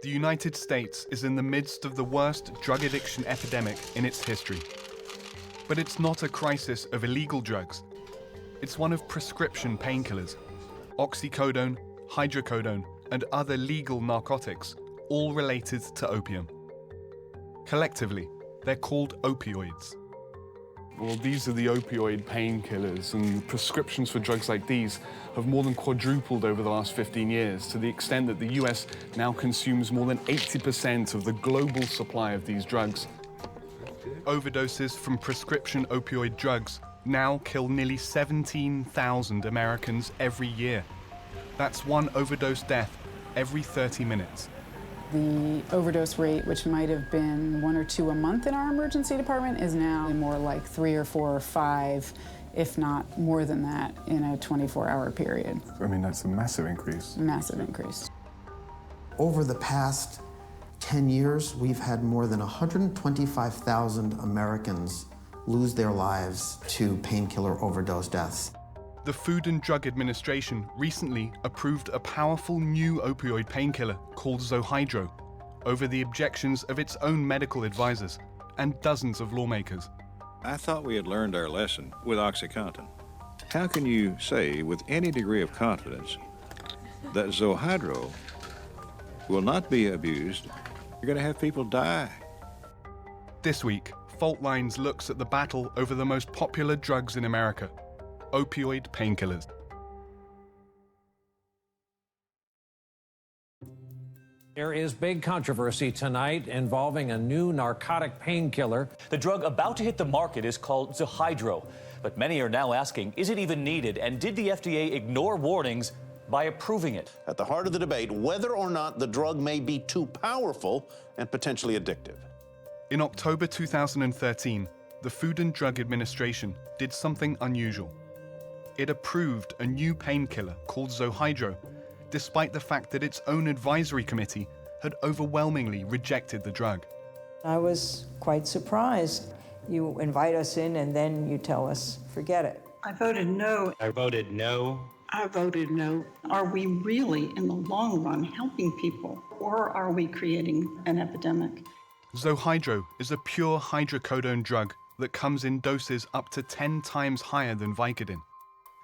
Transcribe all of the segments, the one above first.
The United States is in the midst of the worst drug addiction epidemic in its history. But it's not a crisis of illegal drugs. It's one of prescription painkillers. Oxycodone, hydrocodone, and other legal narcotics, all related to opium. Collectively, they're called opioids. Well, these are the opioid painkillers, and prescriptions for drugs like these have more than quadrupled over the last 15 years, to the extent that the US now consumes more than 80% of the global supply of these drugs. Overdoses from prescription opioid drugs now kill nearly 17,000 Americans every year. That's one overdose death every 30 minutes. The overdose rate, which might have been 1 or 2 a month in our emergency department, is now more like 3 or 4 or 5, if not more than that, in a 24-hour period. I mean, that's a massive increase. Massive increase. Over the past 10 years, we've had more than 125,000 Americans lose their lives to painkiller overdose deaths. The Food and Drug Administration recently approved a powerful new opioid painkiller called ZOHYDRO over the objections of its own medical advisors and dozens of lawmakers. I thought we had learned our lesson with OxyContin. How can you say with any degree of confidence that ZOHYDRO will not be abused? You're going to have people die. This week, Fault Lines looks at the battle over the most popular drugs in America, opioid painkillers. There is big controversy tonight involving a new narcotic painkiller. The drug about to hit the market is called ZOHYDRO, but many are now asking, is it even needed, and did the FDA ignore warnings by approving it? At the heart of the debate, whether or not the drug may be too powerful and potentially addictive. In October 2013, the Food and Drug Administration did something unusual. It approved a new painkiller called ZOHYDRO, despite the fact that its own advisory committee had overwhelmingly rejected the drug. I was quite surprised. You invite us in and then you tell us, forget it. I voted no. I voted no. I voted no. Are we really, in the long run, helping people, or are we creating an epidemic? ZOHYDRO is a pure hydrocodone drug that comes in doses up to 10 times higher than Vicodin.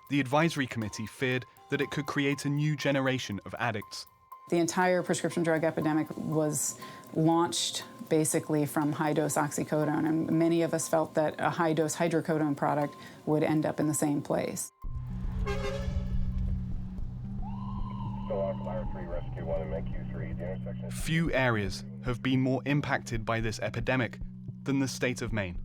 The advisory committee feared that it could create a new generation of addicts. The entire prescription drug epidemic was launched basically from high-dose oxycodone, and many of us felt that a high-dose hydrocodone product would end up in the same place. Few areas have been more impacted by this epidemic than the state of Maine.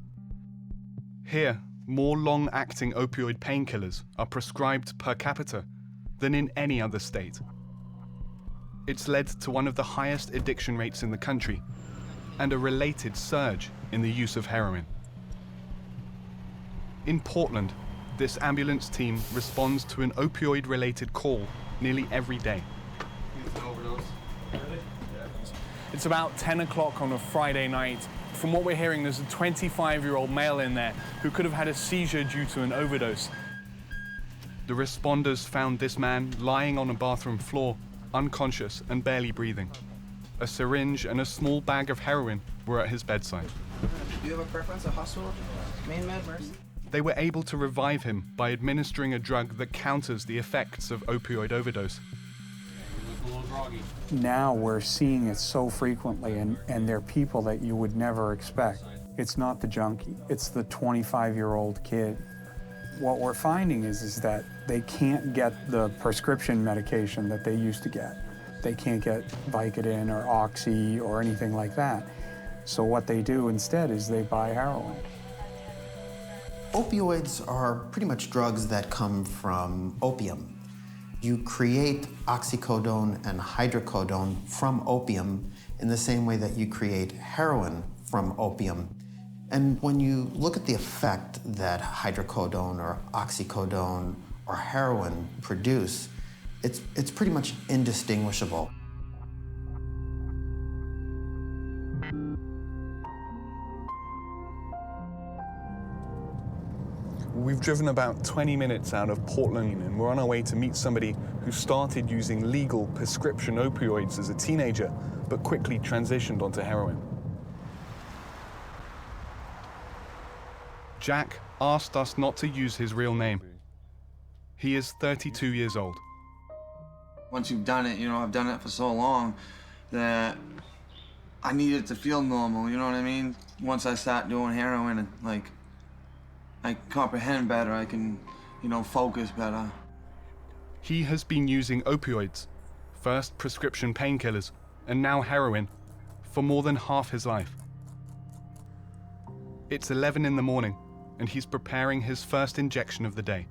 Here, more long-acting opioid painkillers are prescribed per capita than in any other state. It's led to one of the highest addiction rates in the country and a related surge in the use of heroin. In Portland, this ambulance team responds to an opioid-related call nearly every day. It's about 10 o'clock on a Friday night. From what we're hearing, there's a 25-year-old male in there who could have had a seizure due to an overdose. The responders found this man lying on a bathroom floor, unconscious and barely breathing. A syringe and a small bag of heroin were at his bedside. Do you have a preference, a hospital, main med, Mercy? They were able to revive him by administering a drug that counters the effects of opioid overdose. Now we're seeing it so frequently, and they're people that you would never expect. It's not the junkie, it's the 25-year-old kid. What we're finding is that they can't get the prescription medication that they used to get. They can't get Vicodin or Oxy or anything like that. So what they do instead is they buy heroin. Opioids are pretty much drugs that come from opium. You create oxycodone and hydrocodone from opium in the same way that you create heroin from opium. And when you look at the effect that hydrocodone or oxycodone or heroin produce, it's pretty much indistinguishable. We've driven about 20 minutes out of Portland, and we're on our way to meet somebody who started using legal prescription opioids as a teenager but quickly transitioned onto heroin. Jack asked us not to use his real name. He is 32 years old. Once you've done it, you know, I've done it for so long that I needed to feel normal, you know what I mean? Once I start doing heroin, like, I comprehend better, I can, you know, focus better. He has been using opioids, first prescription painkillers, and now heroin, for more than half his life. It's 11 in the morning, and he's preparing his first injection of the day.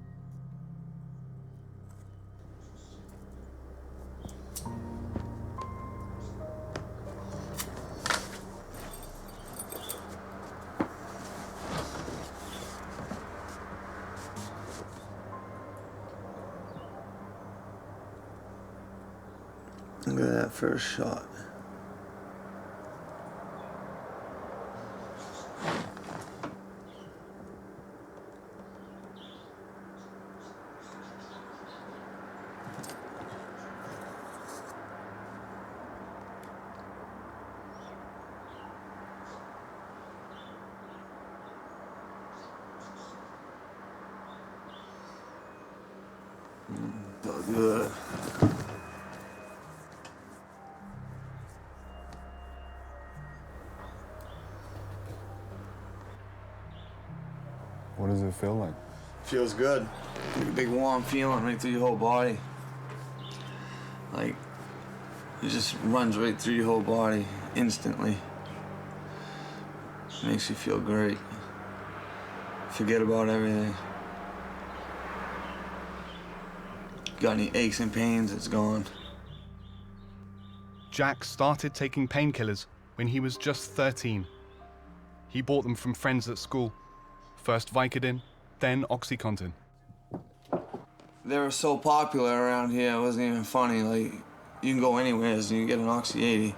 Look at that first shot. Felt good. What does it feel like? Feels good. Like a big warm feeling right through your whole body. Like, it just runs right through your whole body instantly. Makes you feel great. Forget about everything. Got any aches and pains, it's gone. Jack started taking painkillers when he was just 13. He bought them from friends at school. First Vicodin, then OxyContin. They were so popular around here, it wasn't even funny. Like, you can go anywhere and you can get an Oxy 80.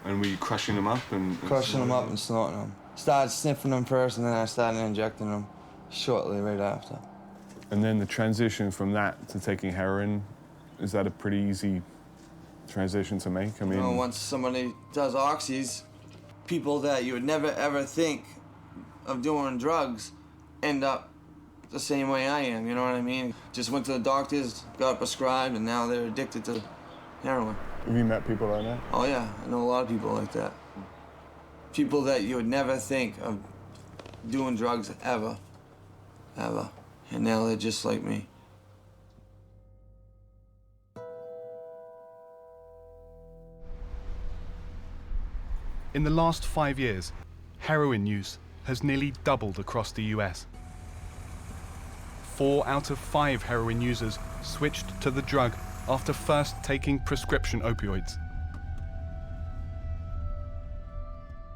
And were you crushing them up and Crushing them up and snorting them. Started sniffing them first, and then I started injecting them shortly right after. And then the transition from that to taking heroin, is that a pretty easy transition to make? I mean, You know, once somebody does oxys, people that you would never ever think of doing drugs end up the same way I am, you know what I mean? Just went to the doctors, got prescribed, and now they're addicted to heroin. have you met people like that? Oh yeah, I know a lot of people like that. People that you would never think of doing drugs ever, ever. And now they're just like me. In the last 5 years, heroin use has nearly doubled across the US. 4 out of 5 heroin users switched to the drug after first taking prescription opioids.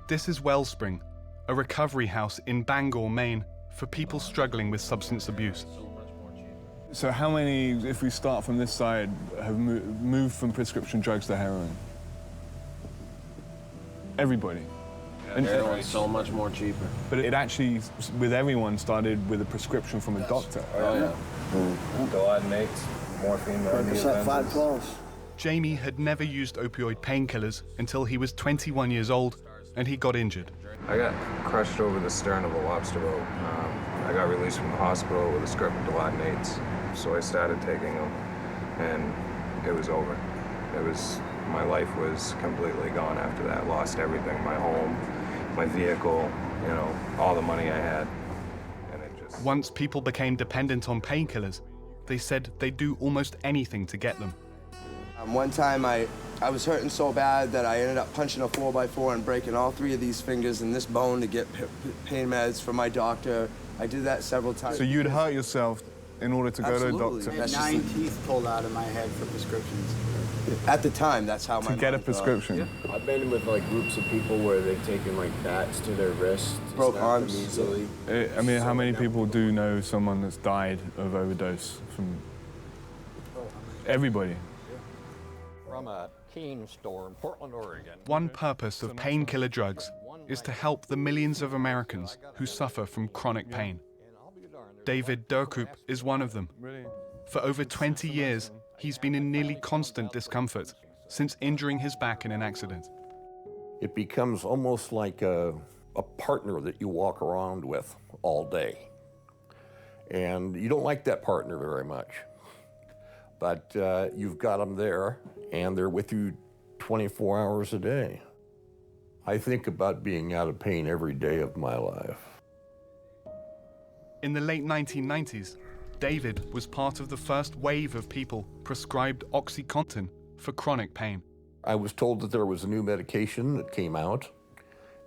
This is Wellspring, a recovery house in Bangor, Maine, for people struggling with substance abuse. So how many, if we start from this side, have moved from prescription drugs to heroin? Everybody. And heroin's so much more cheaper. But it actually, with everyone, started with a prescription from a doctor. Oh, yeah. Coordinates, morphine, 512. Jamie had never used opioid painkillers until he was 21 years old and he got injured. I got crushed over the stern of a lobster boat. I got released from the hospital with a script of Coordinates, so I started taking them, and it was over. My life was completely gone after that. Lost everything, my home, my vehicle, you know, all the money I had. And it just... Once people became dependent on painkillers, they said they'd do almost anything to get them. One time I was hurting so bad that I ended up punching a 4x4 and breaking all 3 of these fingers and this bone to get pain meds from my doctor. I did that several times. So you'd hurt yourself in order to go to a doctor? I had 9 teeth pulled out of my head for prescriptions. At the time, that's how my To get a prescription? Yeah. I've been with like groups of people where they've taken like bats to their wrists. Broke arms. Easily. I mean, how many people do know someone that's died of overdose from... Everybody. From a Keen store in Portland, Oregon. One purpose of painkiller drugs is to help the millions of Americans who suffer from chronic pain. David DUHRKOOP is one of them. For over 20 years, he's been in nearly constant discomfort. since injuring his back in an accident. It becomes almost like a partner that you walk around with all day. And you don't like that partner very much. But you've got them there, and they're with you 24 hours a day. I think about being out of pain every day of my life. In the late 1990s, David was part of the first wave of people prescribed OxyContin for chronic pain. I was told that there was a new medication that came out,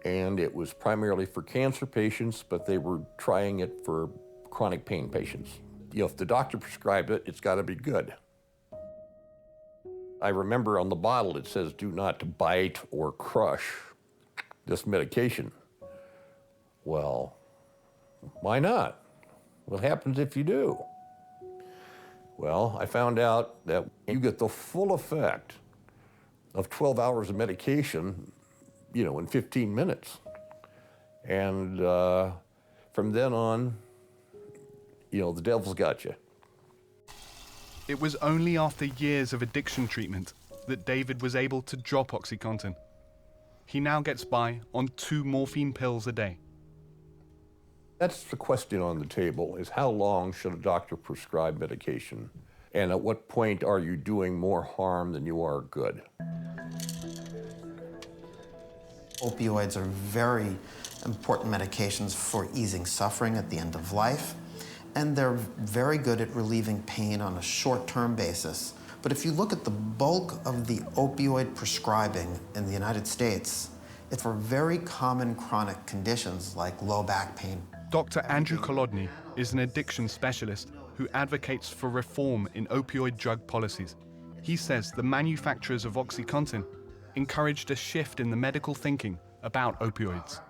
and it was primarily for cancer patients, but they were trying it for chronic pain patients. You know, if the doctor prescribed it, it's got to be good. I remember on the bottle it says, do not bite or crush this medication. Well, why not? What happens if you do? Well, I found out that you get the full effect of 12 hours of medication, you know, in 15 minutes. And from then on, you know, the devil's got you. It was only after years of addiction treatment that David was able to drop OxyContin. He now gets by on 2 morphine pills a day. That's the question on the table, is how long should a doctor prescribe medication? And at what point are you doing more harm than you are good? Opioids are very important medications for easing suffering at the end of life, and they're very good at relieving pain on a short-term basis. But if you look at the bulk of the opioid prescribing in the United States, it's for very common chronic conditions like low back pain. Dr. Andrew Kolodny is an addiction specialist who advocates for reform in opioid drug policies. He says the manufacturers of OxyContin encouraged a shift in the medical thinking about opioids.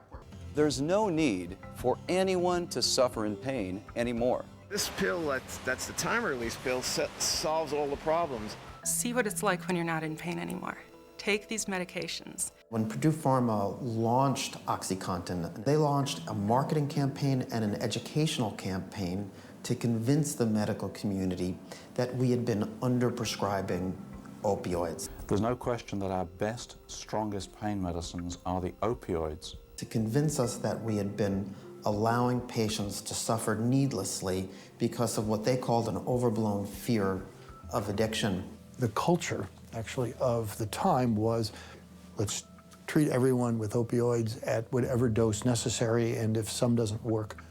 There's no need for anyone to suffer in pain anymore. This pill, that's the time-release pill, solves all the problems. See what it's like when you're not in pain anymore. Take these medications. When Purdue Pharma launched OxyContin, they launched a marketing campaign and an educational campaign to convince the medical community that we had been under-prescribing opioids. There's no question that our best, strongest pain medicines are the opioids. To convince us that we had been allowing patients to suffer needlessly because of what they called an overblown fear of addiction. The culture, actually, of the time was, let's treat everyone with opioids at whatever dose necessary, and if some doesn't work,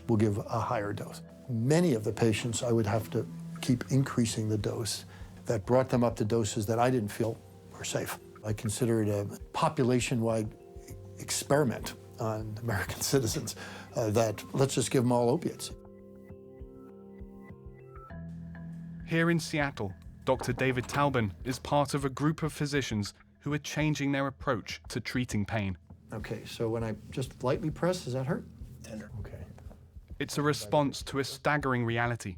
we'll give a higher dose. Many of the patients, I would have to keep increasing the dose. That brought them up to doses that I didn't feel were safe. I consider it a population-wide experiment on American citizens that let's just give them all opiates. Here in Seattle, Dr. David Tauben is part of a group of physicians who are changing their approach to treating pain. Okay, so when I just lightly press, does that hurt? Tender. Okay. It's a response to a staggering reality.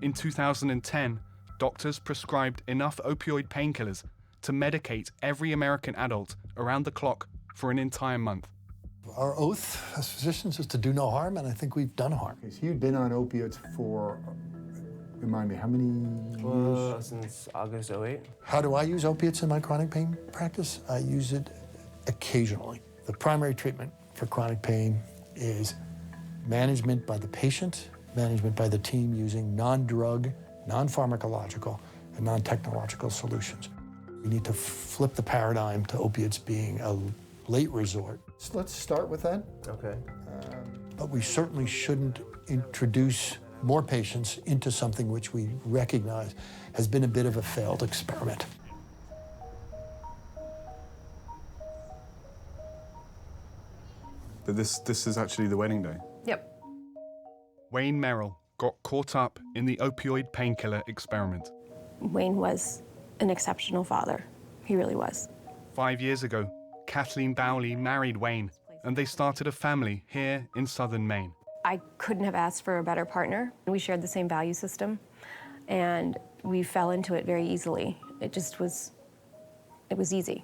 In 2010, doctors prescribed enough opioid painkillers to medicate every American adult around the clock for an entire month. Our oath as physicians is to do no harm, and I think we've done harm. Okay, so you've been on opiates for, remind me, how many years? Since August 08. How do I use opiates in my chronic pain practice? I use it occasionally. The primary treatment for chronic pain is management by the patient, management by the team using non-drug, non-pharmacological, and non-technological solutions. We need to flip the paradigm to opiates being a late resort. So let's start with that. Okay. But we certainly shouldn't introduce more patients into something which we recognize has been a bit of a failed experiment. But this is actually the wedding day. Yep. Wayne Merrill got caught up in the opioid painkiller experiment. Wayne was an exceptional father. He really was. 5 years ago, Kathleen Bowley married Wayne, and they started a family here in southern Maine. I couldn't have asked for a better partner. We shared the same value system, and we fell into it very easily. It was easy.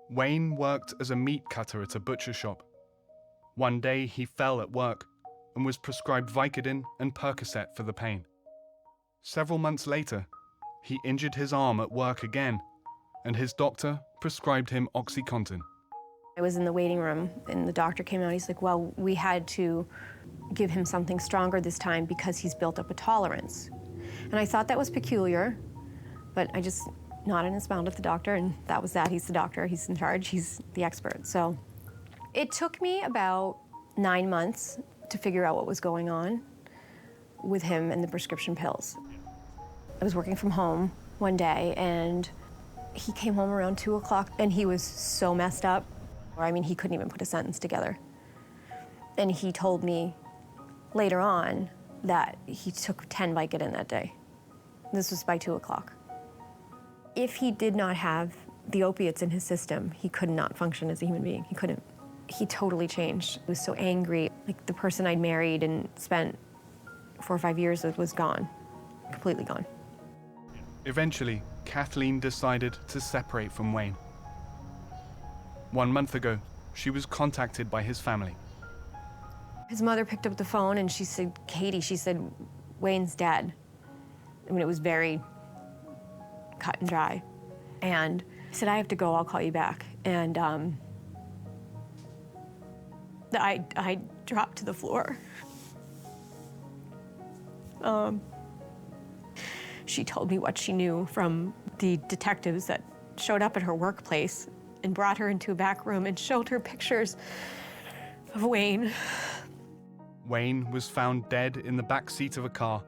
Wayne worked as a meat cutter at a butcher shop. One day he fell at work and was prescribed Vicodin and Percocet for the pain. Several months later, he injured his arm at work again, and his doctor prescribed him OxyContin. I was in the waiting room, and the doctor came out. He's like, well, we had to give him something stronger this time because he's built up a tolerance. And I thought that was peculiar, but I just nodded and smiled at the doctor, and that was that. He's the doctor, he's in charge, he's the expert. So it took me about 9 months to figure out what was going on with him and the prescription pills. I was working from home one day, and he came home around 2 o'clock, and he was so messed up. I mean, he couldn't even put a sentence together. And he told me later on that he took 10 Vicodin that day. This was by 2 o'clock. If he did not have the opiates in his system, he could not function as a human being. He couldn't. He totally changed. He was so angry. Like, the person I'd married and spent 4 or 5 years with was gone, completely gone. Eventually, Kathleen decided to separate from Wayne. 1 month ago, she was contacted by his family. His mother picked up the phone and she said, Katie, she said, Wayne's dead. I mean, it was very cut and dry. And he said, I have to go, I'll call you back. And I dropped to the floor. She told me what she knew from the detectives that showed up at her workplace and brought her into a back room and showed her pictures of Wayne. Wayne was found dead in the back seat of a car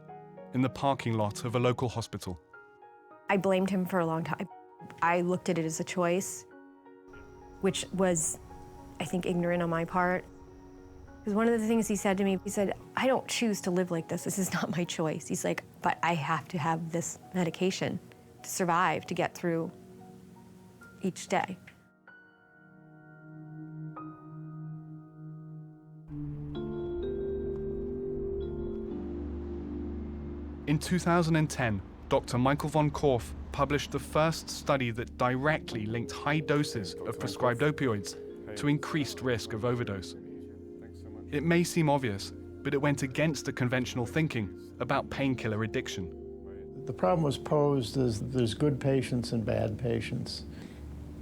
in the parking lot of a local hospital. I blamed him for a long time. I looked at it as a choice, which was, I think, ignorant on my part. Because one of the things he said to me, he said, I don't choose to live like this. This is not my choice. He's like, but I have to have this medication to survive, to get through each day. In 2010, Dr. Michael von KORFF published the first study that directly linked high doses of prescribed opioids to increased risk of overdose. It may seem obvious, but it went against the conventional thinking about painkiller addiction. The problem was posed as there's good patients and bad patients.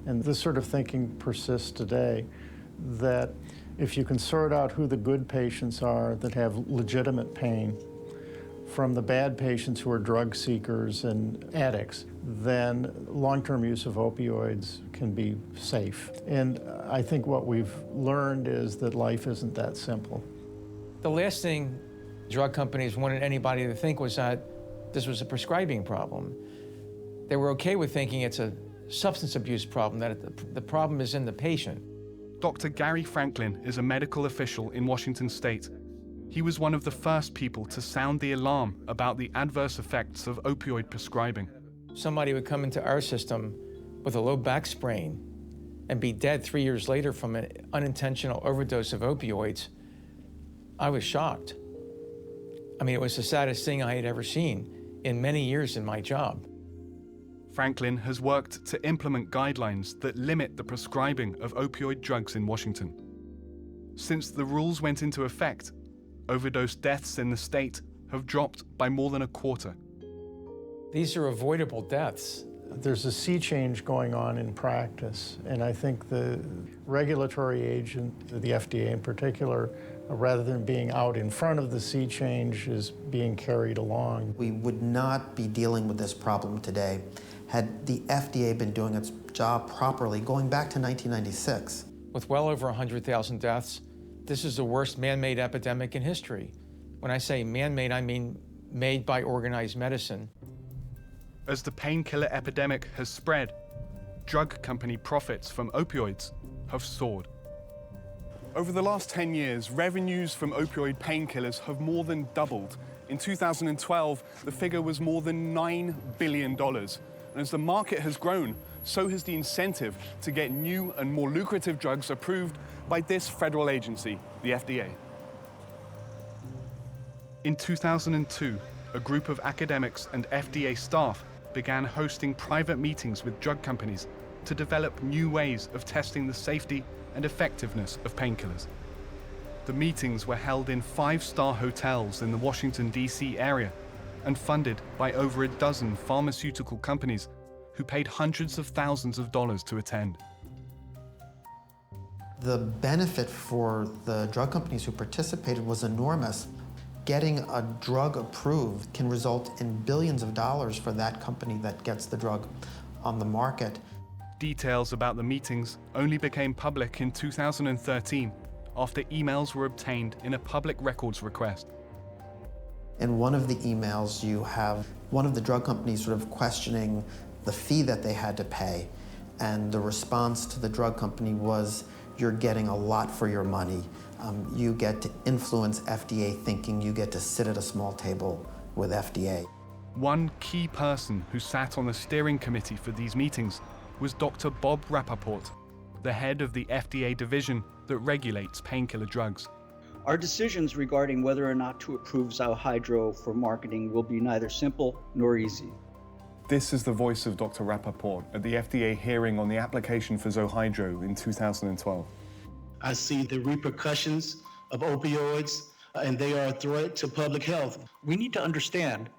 And this sort of thinking persists today, that if you can sort out who the good patients are that have legitimate pain from the bad patients who are drug seekers and addicts, then long-term use of opioids can be safe. And I think what we've learned is that life isn't that simple. The last thing drug companies wanted anybody to think was that this was a prescribing problem. They were okay with thinking it's a substance abuse problem, that the problem is in the patient. Dr. Gary Franklin is a medical official in Washington State. He was one of the first people to sound the alarm about the adverse effects of opioid prescribing. Somebody would come into our system with a low back sprain and be dead 3 years later from an unintentional overdose of opioids. I was shocked. I mean, it was the saddest thing I had ever seen in many years in my job. Franklin has worked to implement guidelines that limit the prescribing of opioid drugs in Washington. Since the rules went into effect, overdose deaths in the state have dropped by more than a quarter. These are avoidable deaths. There's a sea change going on in practice, and I think the regulatory agent, the FDA in particular, rather than being out in front of the sea change, is being carried along. We would not be dealing with this problem today had the FDA been doing its job properly going back to 1996. With well over 100,000 deaths, this is the worst man-made epidemic in history. When I say man-made, I mean made by organized medicine. As the painkiller epidemic has spread, drug company profits from opioids have soared. Over the last 10 years, revenues from opioid painkillers have more than doubled. In 2012, the figure was more than $9 billion. And as the market has grown, so has the incentive to get new and more lucrative drugs approved by this federal agency, the FDA. In 2002, a group of academics and FDA staff began hosting private meetings with drug companies to develop new ways of testing the safety and effectiveness of painkillers. The meetings were held in 5-star hotels in the Washington, D.C. area and funded by over a dozen pharmaceutical companies who paid hundreds of thousands of dollars to attend. The benefit for the drug companies who participated was enormous. Getting a drug approved can result in billions of dollars for that company that gets the drug on the market. Details about the meetings only became public in 2013 after emails were obtained in a public records request. In one of the emails, you have one of the drug companies sort of questioning the fee that they had to pay, and the response to the drug company was, "You're getting a lot for your money. You get to influence FDA thinking. You get to sit at a small table with FDA." One key person who sat on the steering committee for these meetings was Dr. Bob Rappaport, the head of the FDA division that regulates painkiller drugs. Our decisions regarding whether or not to approve ZOHYDRO for marketing will be neither simple nor easy. This is the voice of Dr. Rappaport at the FDA hearing on the application for ZOHYDRO in 2012. I see the repercussions of opioids, and they are a threat to public health. We need to understand,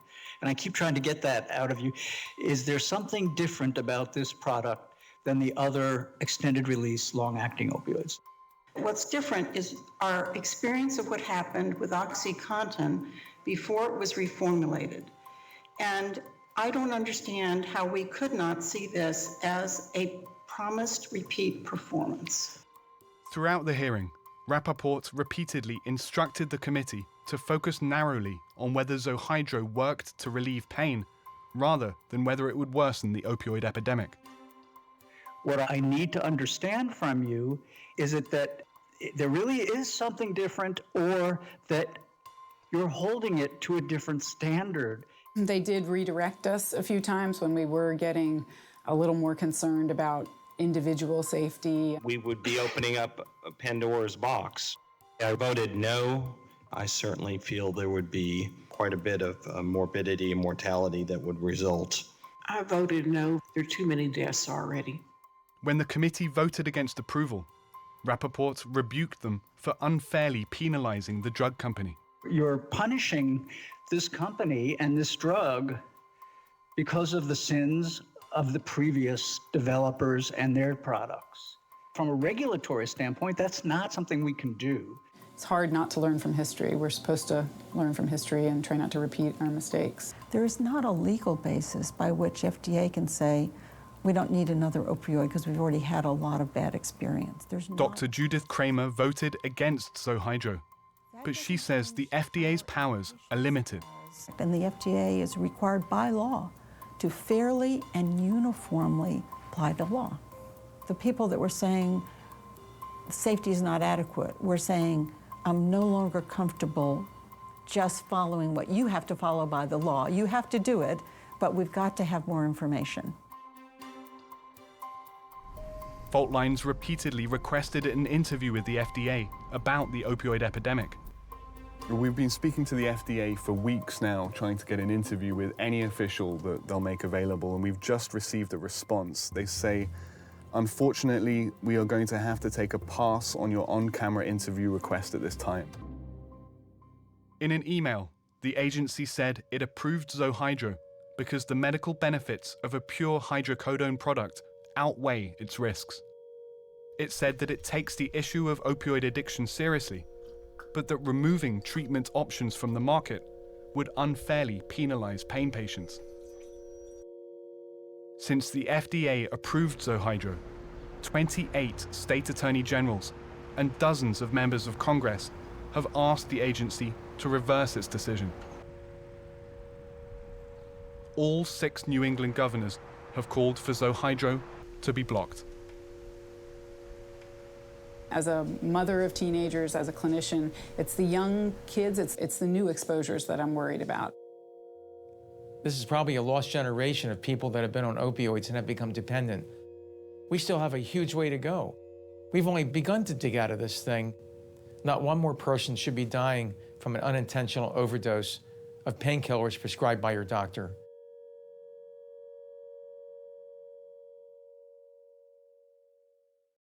and I keep trying to get that out of you, is there something different about this product than the other extended-release, long-acting opioids? What's different is our experience of what happened with OxyContin before it was reformulated. And I don't understand how we could not see this as a promised repeat performance. Throughout the hearing, Rappaport repeatedly instructed the committee to focus narrowly on whether ZOHYDRO worked to relieve pain rather than whether it would worsen the opioid epidemic. What I need to understand from you is that there really is something different, or that you're holding it to a different standard. They did redirect us a few times when we were getting a little more concerned about individual safety. We would be opening up a Pandora's box. I voted no. I certainly feel there would be quite a bit of morbidity and mortality that would result. I voted no. There are too many deaths already. When the committee voted against approval, Rappaport rebuked them for unfairly penalizing the drug company. You're punishing this company and this drug because of the sins of the previous developers and their products. From a regulatory standpoint, that's not something we can do. It's hard not to learn from history. We're supposed to learn from history and try not to repeat our mistakes. There is not a legal basis by which FDA can say, we don't need another opioid because we've already had a lot of bad experience. Dr. Judith KRAMER voted against ZOHYDRO, but she says the FDA's powers are limited. And the FDA is required by law to fairly and uniformly apply the law. The people that were saying safety is not adequate, were saying, I'm no longer comfortable just following what you have to follow by the law. You have to do it, but we've got to have more information. Fault Lines repeatedly requested an interview with the FDA about the opioid epidemic. We've been speaking to the FDA for weeks now, trying to get an interview with any official that they'll make available, and we've just received a response. They say, unfortunately, we are going to have to take a pass on your on-camera interview request at this time. In an email, the agency said it approved ZOHYDRO because the medical benefits of a pure hydrocodone product outweigh its risks. It said that it takes the issue of opioid addiction seriously, but that removing treatment options from the market would unfairly penalize pain patients. Since the FDA approved ZOHYDRO, 28 state attorney generals and dozens of members of Congress have asked the agency to reverse its decision. All 6 New England governors have called for ZOHYDRO to be blocked. As a mother of teenagers, as a clinician, it's the young kids, it's the new exposures that I'm worried about. This is probably a lost generation of people that have been on opioids and have become dependent. We still have a huge way to go. We've only begun to dig out of this thing. Not one more person should be dying from an unintentional overdose of painkillers prescribed by your doctor.